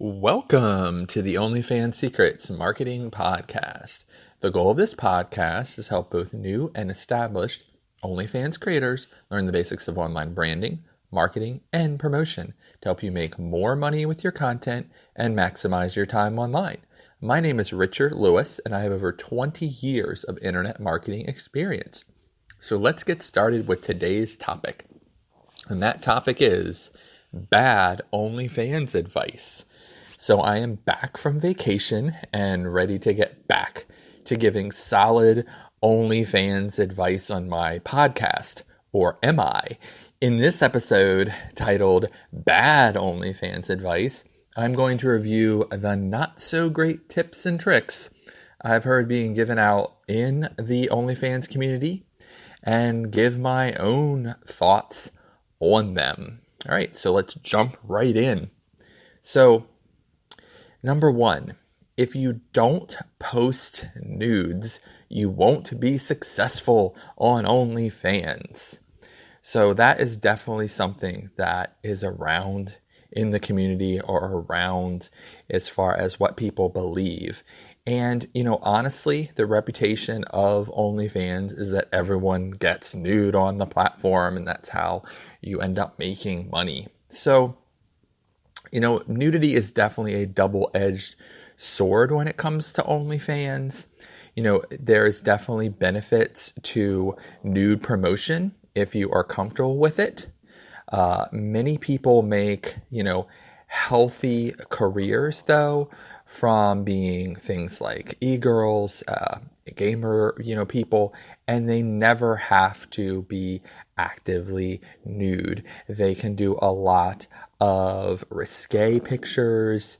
Welcome to the OnlyFans Secrets Marketing Podcast. The goal of this podcast is to help both new and established OnlyFans creators learn the basics of online branding, marketing, and promotion to help you make more money with your content and maximize your time online. My name is Richard Lewis, and I have over 20 years of internet marketing experience. So let's get started with today's topic. And that topic is bad OnlyFans advice. So I am back from vacation and ready to get back to giving solid OnlyFans advice on my podcast, or am I? In this episode titled Bad OnlyFans Advice, I'm going to review the not so great tips and tricks I've heard being given out in the OnlyFans community and give my own thoughts on them. All right, so let's jump right in. So, number one, if you don't post nudes, you won't be successful on OnlyFans. So that is definitely something that is around in the community or around as far as what people believe. And, honestly, the reputation of OnlyFans is that everyone gets nude on the platform, and that's how you end up making money. So, nudity is definitely a double-edged sword when it comes to OnlyFans. There's definitely benefits to nude promotion if you are comfortable with it. Many people make, healthy careers, though, from being things like e-girls, gamer, people, and they never have to be actively nude. They can do a lot of risque pictures,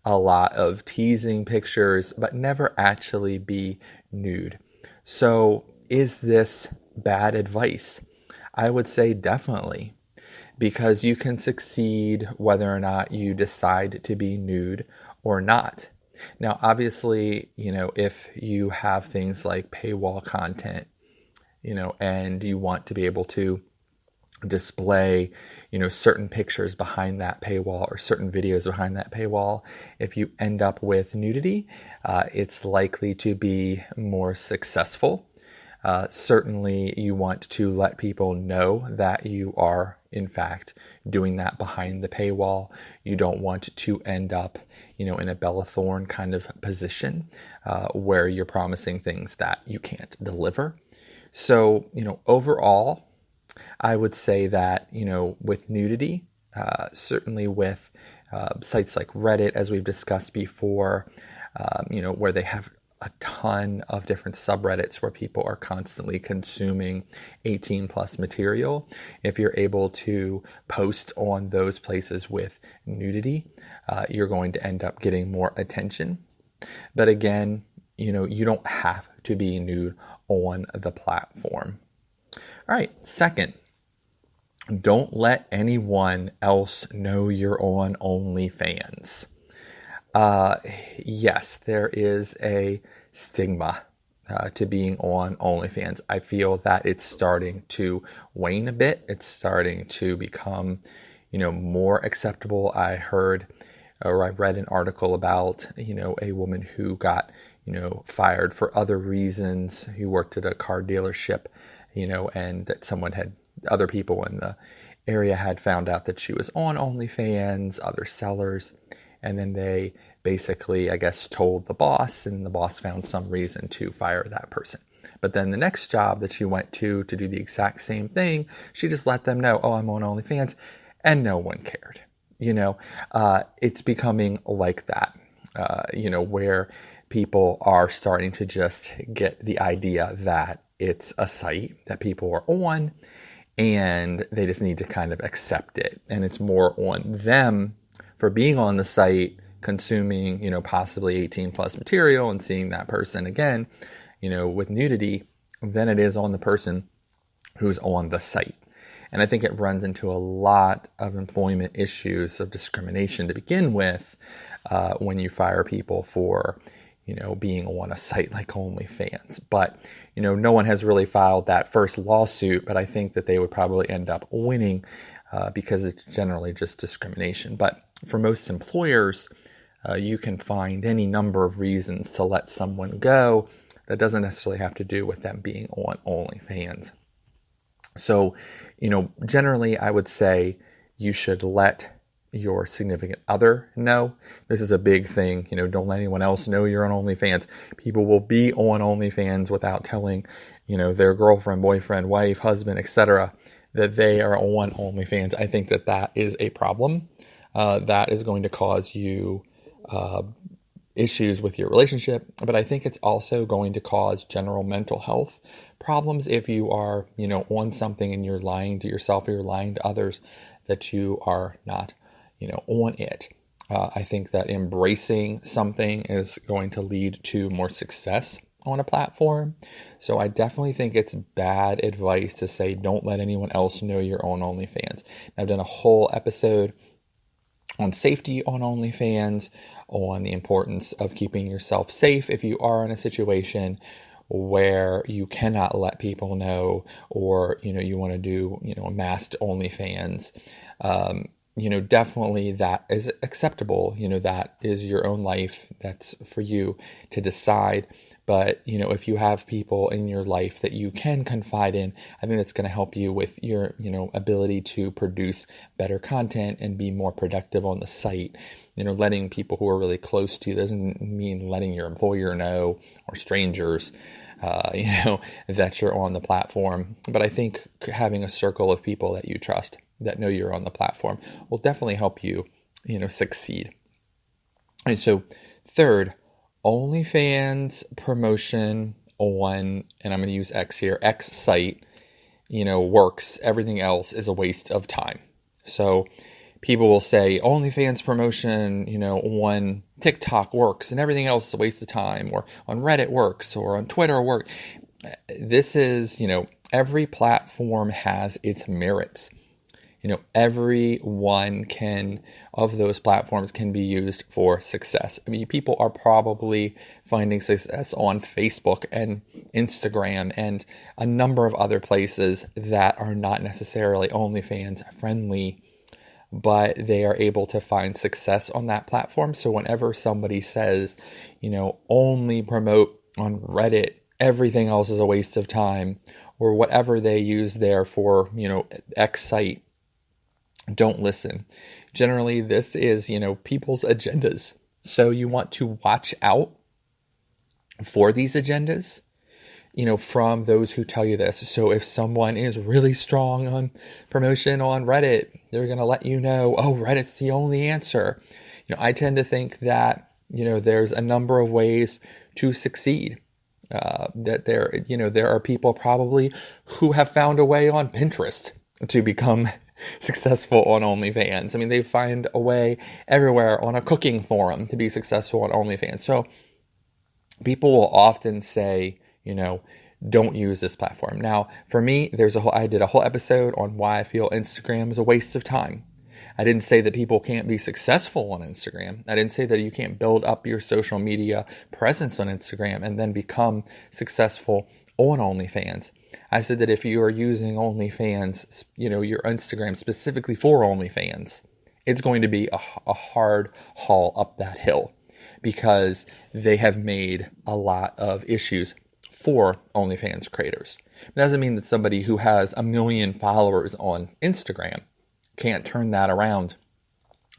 a lot of teasing pictures, but never actually be nude. So is this bad advice? I would say definitely, because you can succeed whether or not you decide to be nude or not. Now, obviously, if you have things like paywall content, and you want to be able to display, certain pictures behind that paywall or certain videos behind that paywall, if you end up with nudity, it's likely to be more successful. Certainly, you want to let people know that you are, in fact, doing that behind the paywall. You don't want to end up, in a Bella Thorne kind of position where you're promising things that you can't deliver. So, overall, I would say that, with nudity, certainly with sites like Reddit, as we've discussed before, where they have a ton of different subreddits where people are constantly consuming 18 plus material. If you're able to post on those places with nudity, you're going to end up getting more attention. But again, you don't have to be nude on the platform. All right, second, don't let anyone else know you're on OnlyFans. Yes, there is a stigma to being on OnlyFans. I feel that it's starting to wane a bit. It's starting to become, more acceptable. I heard or I read an article about, a woman who got, fired for other reasons, who worked at a car dealership, and that other people in the area had found out that she was on OnlyFans, other sellers, and then they basically, I guess, told the boss, and the boss found some reason to fire that person. But then the next job that she went to do the exact same thing, she just let them know, oh, I'm on OnlyFans, and no one cared. It's becoming like that, where people are starting to just get the idea that it's a site that people are on, and they just need to kind of accept it. And it's more on them for being on the site, consuming, possibly 18 plus material and seeing that person again, with nudity, than it is on the person who's on the site. And I think it runs into a lot of employment issues of discrimination to begin with when you fire people for, being on a site like OnlyFans. But, no one has really filed that first lawsuit, but I think that they would probably end up winning because it's generally just discrimination. But for most employers, you can find any number of reasons to let someone go that doesn't necessarily have to do with them being on OnlyFans. So, generally I would say you should let your significant other know. This is a big thing. Don't let anyone else know you're on OnlyFans. People will be on OnlyFans without telling, their girlfriend, boyfriend, wife, husband, etc., that they are on OnlyFans. I think that is a problem. That is going to cause you issues with your relationship, but I think it's also going to cause general mental health problems if you are, on something and you're lying to yourself or you're lying to others that you are not, on it. I think that embracing something is going to lead to more success on a platform. So I definitely think it's bad advice to say don't let anyone else know you're on OnlyFans. I've done a whole episode on safety on OnlyFans, on the importance of keeping yourself safe if you are in a situation where you cannot let people know, or you want to do a masked OnlyFans. Definitely that is acceptable. That is your own life. That's for you to decide. But, if you have people in your life that you can confide in, I think that's going to help you with your, ability to produce better content and be more productive on the site. Letting people who are really close to you doesn't mean letting your employer know or strangers, that you're on the platform. But I think having a circle of people that you trust that know you're on the platform will definitely help you, succeed. And so third, OnlyFans promotion on, and I'm going to use X here, X site, works. Everything else is a waste of time. So people will say OnlyFans promotion, on TikTok works and everything else is a waste of time, or on Reddit works, or on Twitter works. This is, every platform has its merits. Every one of those platforms can be used for success. I mean, people are probably finding success on Facebook and Instagram and a number of other places that are not necessarily OnlyFans friendly, but they are able to find success on that platform. So whenever somebody says, only promote on Reddit, everything else is a waste of time, or whatever they use there for, X site, don't listen. Generally, this is, people's agendas. So you want to watch out for these agendas, from those who tell you this. So if someone is really strong on promotion on Reddit, they're going to let you know, oh, Reddit's the only answer. I tend to think that, there's a number of ways to succeed. That there are people probably who have found a way on Pinterest to become successful on OnlyFans. I mean, they find a way everywhere on a cooking forum to be successful on OnlyFans. So people will often say, don't use this platform. Now, for me, I did a whole episode on why I feel Instagram is a waste of time. I didn't say that people can't be successful on Instagram. I didn't say that you can't build up your social media presence on Instagram and then become successful on OnlyFans. I said that if you are using OnlyFans, your Instagram specifically for OnlyFans, it's going to be a hard haul up that hill because they have made a lot of issues for OnlyFans creators. It doesn't mean that somebody who has 1 million followers on Instagram can't turn that around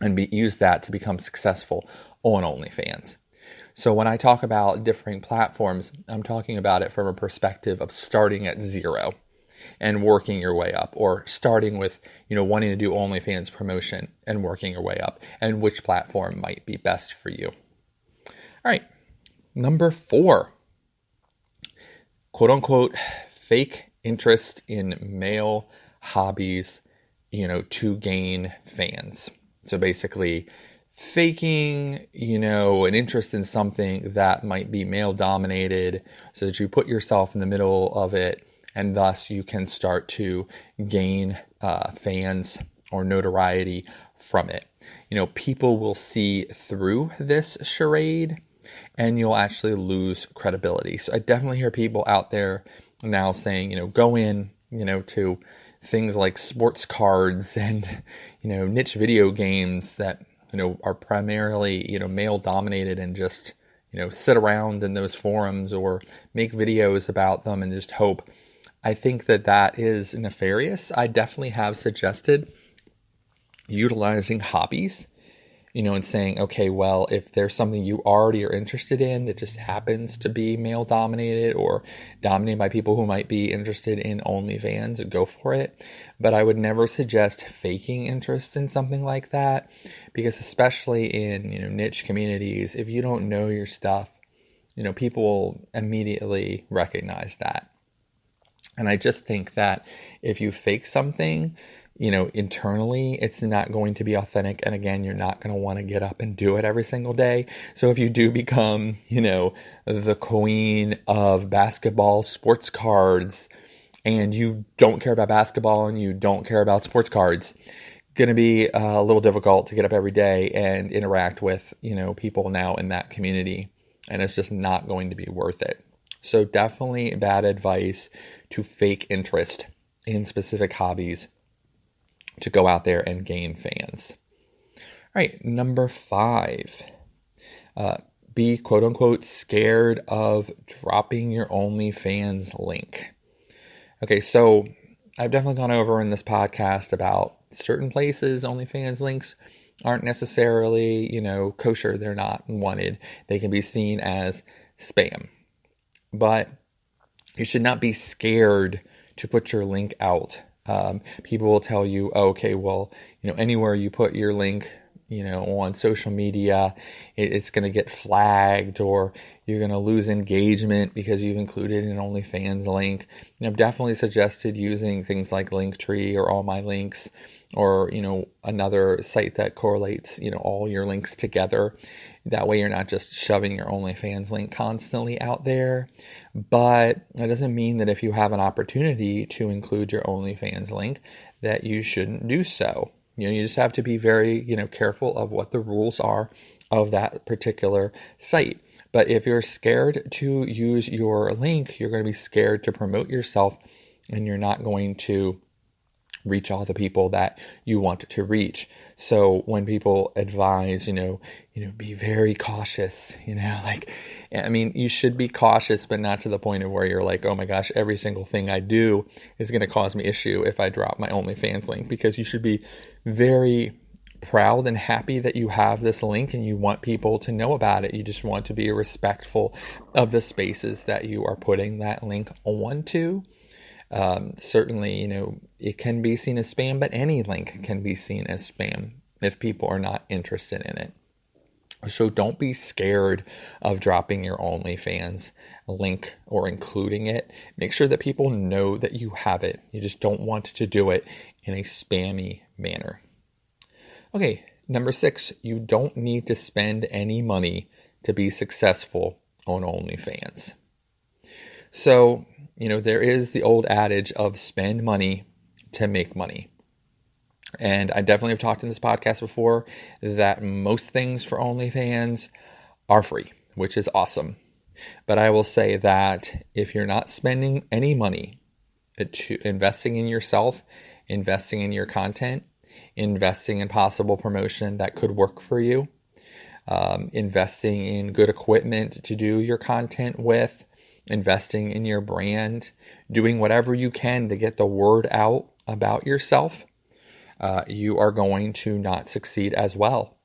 and use that to become successful on OnlyFans. So when I talk about differing platforms, I'm talking about it from a perspective of starting at zero and working your way up, or starting with, wanting to do OnlyFans promotion and working your way up, and which platform might be best for you. All right, number 4, quote unquote, fake interest in male hobbies, to gain fans. So basically, faking, an interest in something that might be male dominated so that you put yourself in the middle of it, and thus you can start to gain fans or notoriety from it. People will see through this charade and you'll actually lose credibility. So I definitely hear people out there now saying, go in, to things like sports cards and, niche video games that are primarily, male dominated and just, sit around in those forums or make videos about them and just hope. I think that is nefarious. I definitely have suggested utilizing hobbies, and saying, okay, well, if there's something you already are interested in that just happens to be male dominated or dominated by people who might be interested in OnlyFans, go for it. But I would never suggest faking interest in something like that, because especially in, niche communities, if you don't know your stuff, people will immediately recognize that. And I just think that if you fake something, internally, it's not going to be authentic. And again, you're not going to want to get up and do it every single day. So if you do become, the queen of basketball sports cards, and you don't care about basketball and you don't care about sports cards, going to be a little difficult to get up every day and interact with, people now in that community. And it's just not going to be worth it. So definitely bad advice to fake interest in specific hobbies to go out there and gain fans. All right, number 5, be quote unquote scared of dropping your OnlyFans link. Okay, so I've definitely gone over in this podcast about certain places OnlyFans links aren't necessarily, kosher. They're not wanted. They can be seen as spam. But you should not be scared to put your link out. People will tell you, okay, well, anywhere you put your link, on social media, it's going to get flagged, or you're going to lose engagement because you've included an OnlyFans link. And I've definitely suggested using things like Linktree or All My Links, or, another site that correlates, all your links together. That way you're not just shoving your OnlyFans link constantly out there. But that doesn't mean that if you have an opportunity to include your OnlyFans link, that you shouldn't do so. You just have to be very, careful of what the rules are of that particular site. But if you're scared to use your link, you're going to be scared to promote yourself, and you're not going to reach all the people that you want to reach. So when people advise, be very cautious, you should be cautious, but not to the point of where you're like, oh my gosh, every single thing I do is going to cause me issue if I drop my OnlyFans link. Because you should be very proud and happy that you have this link and you want people to know about it. You just want to be respectful of the spaces that you are putting that link onto. Certainly, it can be seen as spam, but any link can be seen as spam if people are not interested in it. So don't be scared of dropping your OnlyFans link or including it. Make sure that people know that you have it. You just don't want to do it in a spammy manner. Okay, number 6, you don't need to spend any money to be successful on OnlyFans. So, there is the old adage of spend money to make money. And I definitely have talked in this podcast before that most things for OnlyFans are free, which is awesome. But I will say that if you're not spending any money to investing in yourself, investing in your content, investing in possible promotion that could work for you, investing in good equipment to do your content with, investing in your brand, doing whatever you can to get the word out about yourself, you are going to not succeed as well.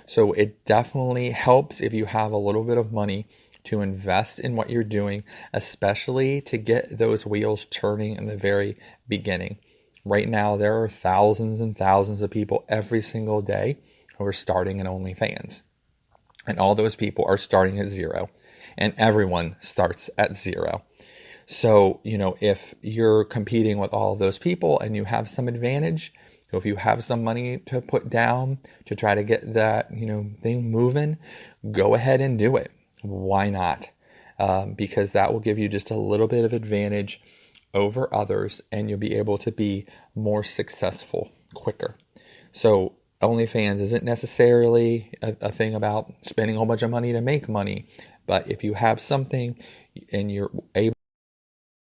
So it definitely helps if you have a little bit of money to invest in what you're doing, especially to get those wheels turning in the very beginning. Right now, there are thousands and thousands of people every single day who are starting an OnlyFans. And all those people are starting at zero. And everyone starts at zero. So, if you're competing with all of those people and you have some advantage, so if you have some money to put down to try to get that, thing moving, go ahead and do it. Why not? Because that will give you just a little bit of advantage over others, and you'll be able to be more successful quicker. So OnlyFans isn't necessarily a thing about spending a whole bunch of money to make money. But if you have something and you're able